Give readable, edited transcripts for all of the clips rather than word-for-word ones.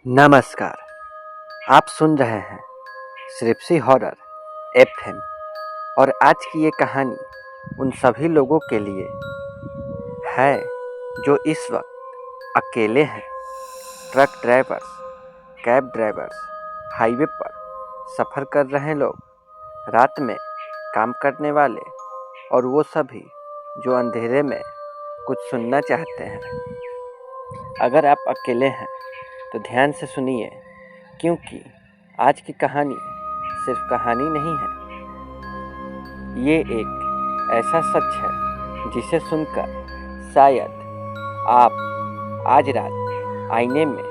नमस्कार। आप सुन रहे हैं श्रिप्सी हॉरर एफएम और आज की ये कहानी उन सभी लोगों के लिए है जो इस वक्त अकेले हैं। Truck drivers, cab drivers, highway पर सफ़र कर रहे लोग, रात में काम करने वाले और वो सभी जो अंधेरे में कुछ सुनना चाहते हैं। अगर आप अकेले हैं तो ध्यान से सुनिए, क्योंकि आज की कहानी सिर्फ कहानी नहीं है, ये एक ऐसा सच है जिसे सुनकर शायद आप आज रात आईने में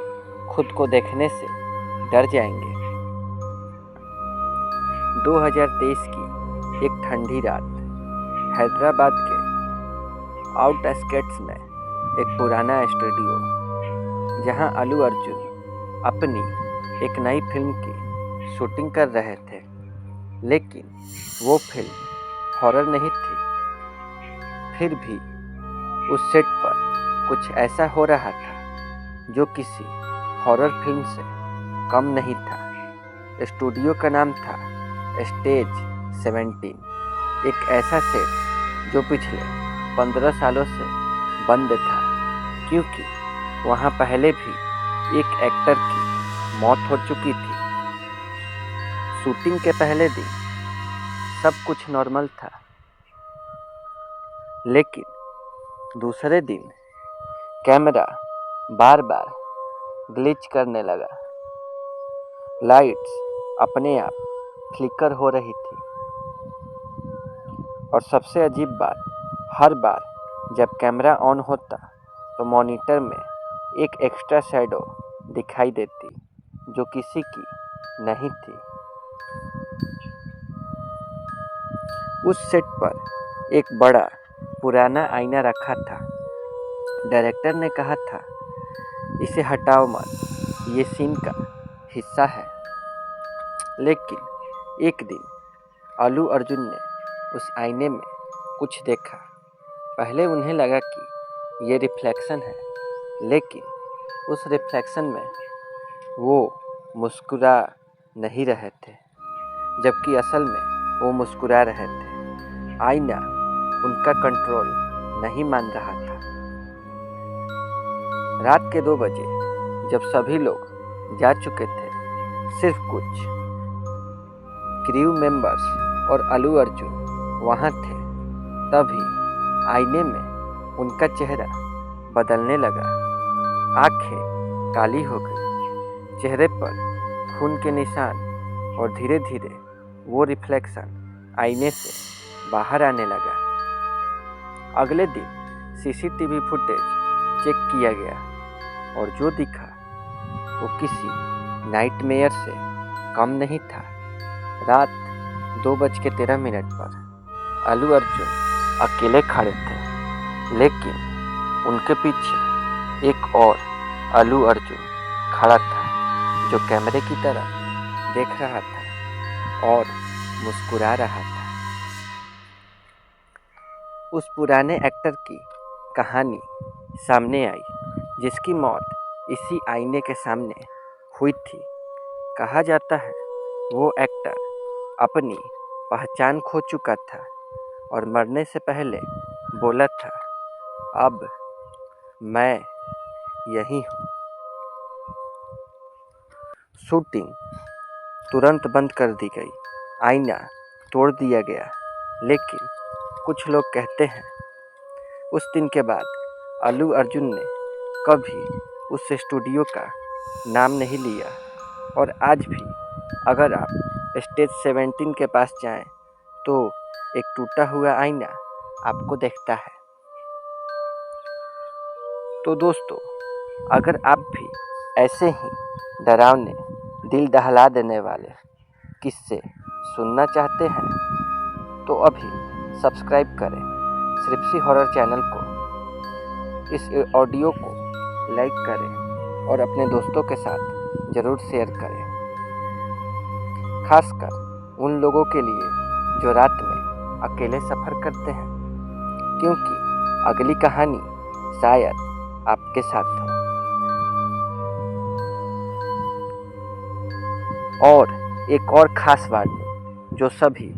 खुद को देखने से डर जाएंगे। 2023 की एक ठंडी रात हैदराबाद के आउटस्कर्ट्स में एक पुराना स्टूडियो, जहां अल्लू अर्जुन अपनी एक नई फिल्म की शूटिंग कर रहे थे, लेकिन वो फिल्म हॉरर नहीं थी। फिर भी उस सेट पर कुछ ऐसा हो रहा था जो किसी हॉरर फिल्म से कम नहीं था। स्टूडियो का नाम था स्टेज 17, एक ऐसा सेट जो पिछले 15 सालों से बंद था, क्योंकि वहाँ पहले भी एक एक्टर की मौत हो चुकी थी। शूटिंग के पहले दिन सब कुछ नॉर्मल था, लेकिन दूसरे दिन कैमरा बार बार ग्लिच करने लगा। लाइट्स अपने आप फ्लिकर हो रही थी और सबसे अजीब बात, हर बार जब कैमरा ऑन होता तो मॉनिटर में एक एक्स्ट्रा शैडो दिखाई देती जो किसी की नहीं थी। उस सेट पर एक बड़ा पुराना आईना रखा था। डायरेक्टर ने कहा था, इसे हटाओ मत, ये सीन का हिस्सा है। लेकिन एक दिन अल्लू अर्जुन ने उस आईने में कुछ देखा। पहले उन्हें लगा कि ये रिफ्लेक्शन है, लेकिन उस रिफ्लेक्शन में वो मुस्कुरा नहीं रहे थे, जबकि असल में वो मुस्कुरा रहे थे। आईना उनका कंट्रोल नहीं मान रहा था। रात के 2 बजे जब सभी लोग जा चुके थे, सिर्फ कुछ क्रू मेंबर्स और अल्लू अर्जुन वहाँ थे, तभी आईने में उनका चेहरा बदलने लगा। आंखें काली हो गई, चेहरे पर खून के निशान, और धीरे धीरे वो रिफ्लेक्शन आईने से बाहर आने लगा। अगले दिन सीसीटीवी फुटेज चेक किया गया और जो दिखा वो किसी नाइटमेयर से कम नहीं था। रात 2:13 पर अल्लू अर्जुन अकेले खड़े थे, लेकिन उनके पीछे एक और अल्लू अर्जुन खड़ा था जो कैमरे की तरफ देख रहा था और मुस्कुरा रहा था। उस पुराने एक्टर की कहानी सामने आई, जिसकी मौत इसी आईने के सामने हुई थी। कहा जाता है वो एक्टर अपनी पहचान खो चुका था और मरने से पहले बोला था, अब मैं यही हूँ। शूटिंग तुरंत बंद कर दी गई, आईना तोड़ दिया गया, लेकिन कुछ लोग कहते हैं उस दिन के बाद अल्लू अर्जुन ने कभी उस स्टूडियो का नाम नहीं लिया। और आज भी अगर आप स्टेज 17 के पास जाएं तो एक टूटा हुआ आईना आपको देखता है। तो दोस्तों, अगर आप भी ऐसे ही डरावने, दिल दहला देने वाले किस्से सुनना चाहते हैं तो अभी सब्सक्राइब करें श्रिप्सी हॉरर चैनल को। इस ऑडियो को लाइक करें और अपने दोस्तों के साथ ज़रूर शेयर करें, खासकर उन लोगों के लिए जो रात में अकेले सफ़र करते हैं, क्योंकि अगली कहानी शायद आपके साथ हो। और एक और ख़ास वार्निंग जो सभी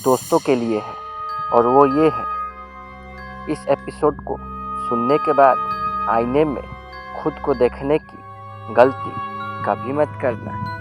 दोस्तों के लिए है, और वो ये है, इस एपिसोड को सुनने के बाद आईने में खुद को देखने की गलती कभी मत करना।